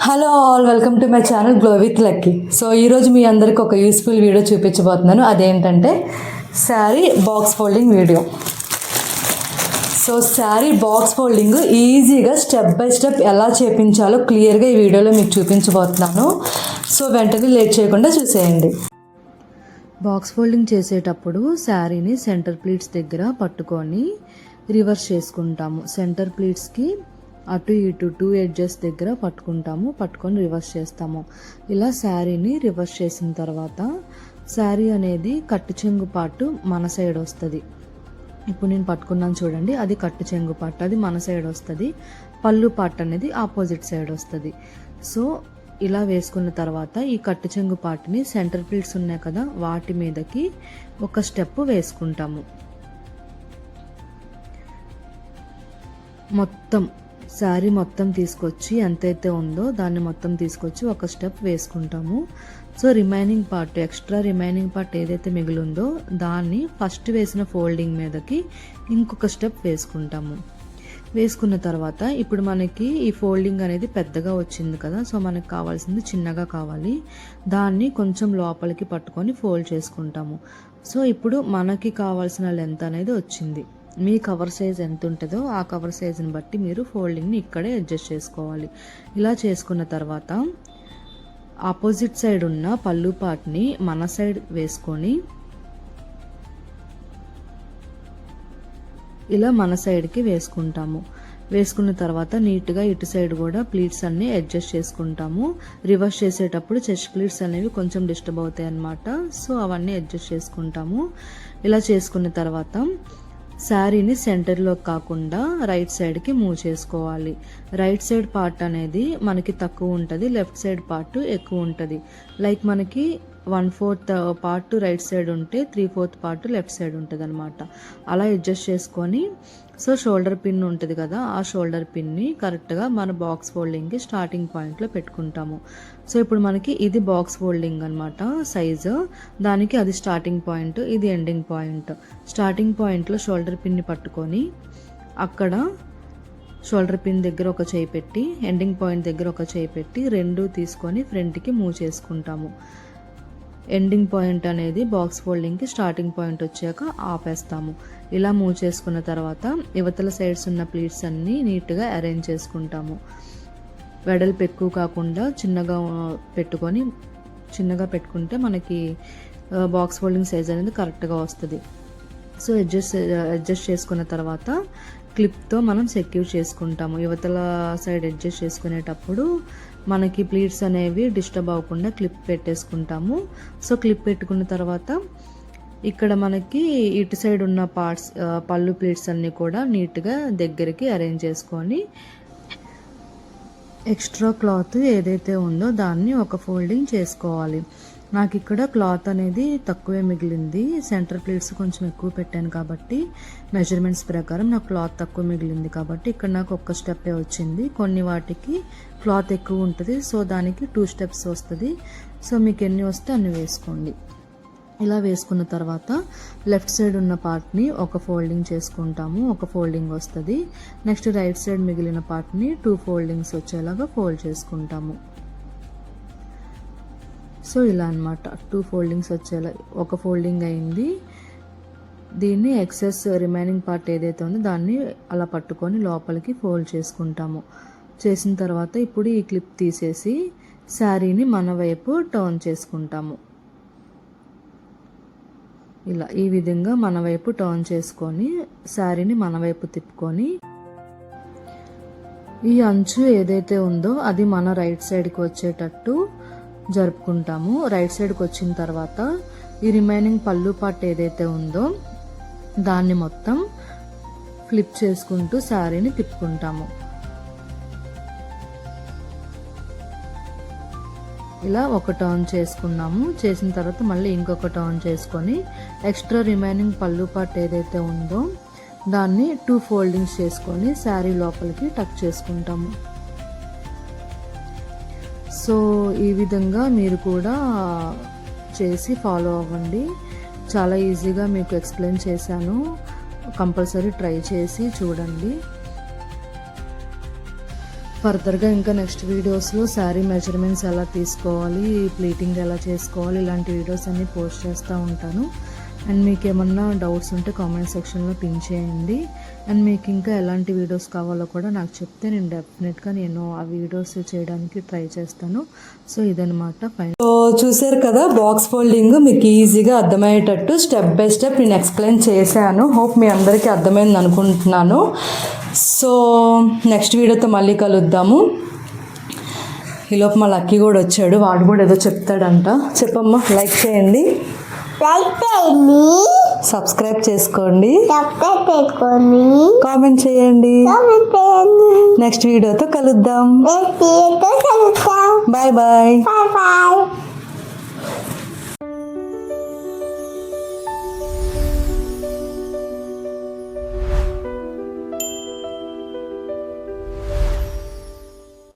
Hello all, welcome to my channel glow with lucky. So ఈరోజు మీ అందరికి ఒక useful video చూపించబోతున్నాను. అదేంటంటే sari box folding video. So sari box folding ఈజీగా స్టెప్ బై స్టెప్ ఎలా చేపించాలో క్లియర్గా ఈ వీడియోలో మీకు చూపించబోతున్నాను. సో వెంటనే లేట్ చేయకుండా చూసేయండి. బాక్స్ ఫోల్డింగ్ చేసేటప్పుడు శారీని సెంటర్ ప్లీట్స్ దగ్గర పట్టుకొని రివర్స్ చేసుకుంటాము. సెంటర్ ప్లీట్స్కి అటు ఇటు 2 ఎడ్జెస్ దగ్గర పట్టుకొని రివర్స్ చేస్తాము. ఇలా శారీని రివర్స్ చేసిన తర్వాత శారీ అనేది కట్టు చెంగు పార్ట్ మన సైడ్ వస్తుంది. ఇప్పుడు నేను పట్టుకున్నాను చూడండి, అది కట్టు చెంగు పార్ట్, అది మన సైడ్ వస్తుంది. పళ్ళు పార్ట్ అనేది ఆపోజిట్ సైడ్ వస్తుంది. సో ఇలా వేసుకున్న తర్వాత ఈ కట్టు చెంగు పార్ట్ని సెంటర్ ప్లీట్స్ ఉన్నాయి కదా, వాటి మీదకి ఒక స్టెప్ వేసుకుంటాము. మొత్తం శారీ మొత్తం తీసుకొచ్చి ఎంతైతే ఉందో దాన్ని మొత్తం తీసుకొచ్చి ఒక స్టెప్ వేసుకుంటాము. So remaining part, extra remaining part ఏదైతే మిగిలిందో దాన్ని ఫస్ట్ వేసిన ఫోల్డింగ్ మీదకి ఇంకొక స్టెప్ వేసుకుంటాము. వేసుకున్న తర్వాత ఇప్పుడు మనకి ఈ ఫోల్డింగ్ అనేది పెద్దగా వచ్చింది కదా, సో మనకు కావాల్సింది చిన్నగా కావాలి. దాన్ని కొంచెం లోపలికి పట్టుకొని ఫోల్డ్ చేసుకుంటాము. సో ఇప్పుడు మనకి కావాల్సిన లెంత్ అనేది వచ్చింది. మీ కవర్ సైజ్ ఎంత ఉంటుందో ఆ కవర్ సైజుని బట్టి మీరు ఫోల్డింగ్ని ఇక్కడే అడ్జస్ట్ చేసుకోవాలి. ఇలా చేసుకున్న తర్వాత ఆపోజిట్ సైడ్ ఉన్న పళ్ళు పార్ట్ని మన సైడ్ వేసుకొని ఇలా మన సైడ్కి వేసుకుంటాము. వేసుకున్న తర్వాత నీట్గా ఇటు సైడ్ కూడా ప్లీట్స్ అన్నీ అడ్జస్ట్ చేసుకుంటాము. రివర్స్ చేసేటప్పుడు చెస్ట్ ప్లీట్స్ అనేవి కొంచెం డిస్టర్బ్ అవుతాయి అన్నమాట. సో అవన్నీ అడ్జస్ట్ చేసుకుంటాము. ఇలా చేసుకున్న తర్వాత శారీని సెంటర్లో కాకుండా రైట్ సైడ్కి మూవ్ చేసుకోవాలి. రైట్ సైడ్ పార్ట్ అనేది మనకి తక్కువ ఉంటుంది, లెఫ్ట్ సైడ్ పార్ట్ ఎక్కువ ఉంటుంది. లైక్ మనకి 1/4 పార్ట్ రైట్ సైడ్ ఉంటే 3/4 పార్ట్ లెఫ్ట్ సైడ్ ఉంటుంది అనమాట. అలా అడ్జస్ట్ చేసుకొని సో షోల్డర్ పిన్ ఉంటుంది కదా, ఆ షోల్డర్ పిన్ని కరెక్ట్గా మన బాక్స్ ఫోల్డింగ్కి స్టార్టింగ్ పాయింట్లో పెట్టుకుంటాము. సో ఇప్పుడు మనకి ఇది బాక్స్ ఫోల్డింగ్ అనమాట సైజు, దానికి అది స్టార్టింగ్ పాయింట్, ఇది ఎండింగ్ పాయింట్. స్టార్టింగ్ పాయింట్లో షోల్డర్ పిన్ని పట్టుకొని అక్కడ షోల్డర్ పిన్ దగ్గర ఒక చేయి పెట్టి ఎండింగ్ పాయింట్ దగ్గర ఒక చేయి పెట్టి రెండు తీసుకొని ఫ్రంట్కి మూవ్ చేసుకుంటాము. ఎండింగ్ పాయింట్ అనేది బాక్స్ ఫోల్డింగ్కి స్టార్టింగ్ పాయింట్ వచ్చాక ఆపేస్తాము. ఇలా మూవ్ చేసుకున్న తర్వాత యువతల సైడ్స్ ఉన్న ప్లీట్స్ అన్నీ నీట్గా అరేంజ్ చేసుకుంటాము. వెడల్పు ఎక్కువ కాకుండా చిన్నగా పెట్టుకుంటే మనకి బాక్స్ ఫోల్డింగ్ సైజ్ అనేది కరెక్ట్గా వస్తుంది. సో అడ్జస్ట్ చేసుకున్న తర్వాత క్లిప్తో మనం సెక్యూర్ చేసుకుంటాము. యువతల సైడ్ అడ్జస్ట్ చేసుకునేటప్పుడు మనకి ప్లీట్స్ అనేవి డిస్టర్బ్ అవ్వకుండా క్లిప్ పెట్టేసుకుంటాము. సో క్లిప్ పెట్టుకున్న తర్వాత ఇక్కడ మనకి ఇటు సైడ్ ఉన్న పార్ట్స్ పళ్ళు ప్లీట్స్ అన్నీ కూడా నీట్గా దగ్గరికి అరేంజ్ చేసుకొని ఎక్స్ట్రా క్లాత్ ఏదైతే ఉందో దాన్ని ఒక ఫోల్డింగ్ చేసుకోవాలి. నాకు ఇక్కడ క్లాత్ అనేది తక్కువే మిగిలింది, సెంటర్ ప్లీట్స్ కొంచెం ఎక్కువ పెట్టాను కాబట్టి మెజర్మెంట్స్ ప్రకారం నాకు క్లాత్ తక్కువ మిగిలింది కాబట్టి ఇక్కడ నాకు ఒక్క స్టెప్పే వచ్చింది. కొన్ని వాటికి క్లాత్ ఎక్కువ ఉంటుంది, సో దానికి 2 స్టెప్స్ వస్తుంది. సో మీకు ఎన్ని వస్తే అన్ని వేసుకోండి. ఇలా వేసుకున్న తర్వాత లెఫ్ట్ సైడ్ ఉన్న పార్ట్ని ఒక ఫోల్డింగ్ చేసుకుంటాము, ఒక ఫోల్డింగ్ వస్తుంది. నెక్స్ట్ రైట్ సైడ్ మిగిలిన పార్ట్ని 2 ఫోల్డింగ్స్ వచ్చేలాగా ఫోల్డ్ చేసుకుంటాము. సో ఇలా అన్నమాట 2 ఫోల్డింగ్స్ వచ్చేలా ఒక ఫోల్డింగ్ అయింది. దీన్ని ఎక్సెస్ రిమైనింగ్ పార్ట్ ఏదైతే ఉందో దాన్ని అలా పట్టుకొని లోపలికి ఫోల్డ్ చేసుకుంటాము. చేసిన తర్వాత ఇప్పుడు ఈ క్లిప్ తీసేసి శారీని మన వైపు టర్న్ చేసుకుంటాము. ఇలా ఈ విధంగా మన వైపు టర్న్ చేసుకొని శారీని మన వైపు తిప్పుకొని ఈ అంచు ఏదైతే ఉందో అది మన రైట్ సైడ్కి వచ్చేటట్టు జరుపుకుంటాము. రైట్ సైడ్కి వచ్చిన తర్వాత ఈ రిమైనింగ్ పళ్ళు పార్ట్ ఏదైతే ఉందో దాన్ని మొత్తం ఫ్లిప్ చేసుకుంటూ శారీని తిప్పుకుంటాము. ఇలా ఒక టర్న్ చేసుకున్నాము. చేసిన తర్వాత మళ్ళీ ఇంకొక టర్న్ చేసుకొని ఎక్స్ట్రా రిమైనింగ్ పళ్ళు పార్ట్ ఏదైతే ఉందో దాన్ని 2 ఫోల్డింగ్స్ చేసుకొని శారీ లోపలికి టక్ చేసుకుంటాము. సో ఈ విధంగా మీరు కూడా చేసి ఫాలో అవ్వండి. చాలా ఈజీగా మీకు ఎక్స్ప్లెయిన్ చేశాను, కంపల్సరీ ట్రై చేసి చూడండి. ఫర్దర్గా ఇంకా నెక్స్ట్ వీడియోస్లో శారీ మెజర్మెంట్స్ ఎలా తీసుకోవాలి, ప్లీటింగ్ ఎలా చేసుకోవాలి, ఇలాంటి వీడియోస్ అన్నీ పోస్ట్ చేస్తూ ఉంటాను. అండ్ మీకు ఏమన్నా డౌట్స్ ఉంటే కామెంట్ సెక్షన్లో పిన్ చేయండి. అండ్ మీకు ఇంకా ఎలాంటి వీడియోస్ కావాలో కూడా నాకు చెప్తే నేను డెఫినెట్గా ఆ వీడియోస్ చేయడానికి ట్రై చేస్తాను. సో ఇదనమాట ఫైనల్. సో చూసారు కదా, బాక్స్ ఫోల్డింగ్ మీకు ఈజీగా అర్థమయ్యేటట్టు స్టెప్ బై స్టెప్ నేను ఎక్స్ప్లెయిన్ చేశాను. హోప్ మీ అందరికీ అర్థమైంది అనుకుంటున్నాను. సో నెక్స్ట్ వీడియోతో మళ్ళీ కలుద్దాము. ఈలోపు మా లక్కీ కూడా వచ్చాడు, వాడు కూడా ఏదో చెప్తాడంట. చెప్పమ్మా. లైక్ చేయండి, సబ్స్క్రైబ్ చేసుకోండి, కామెంట్ చేయండి. నెక్స్ట్ వీడియోతో కలుద్దాం. Bye bye.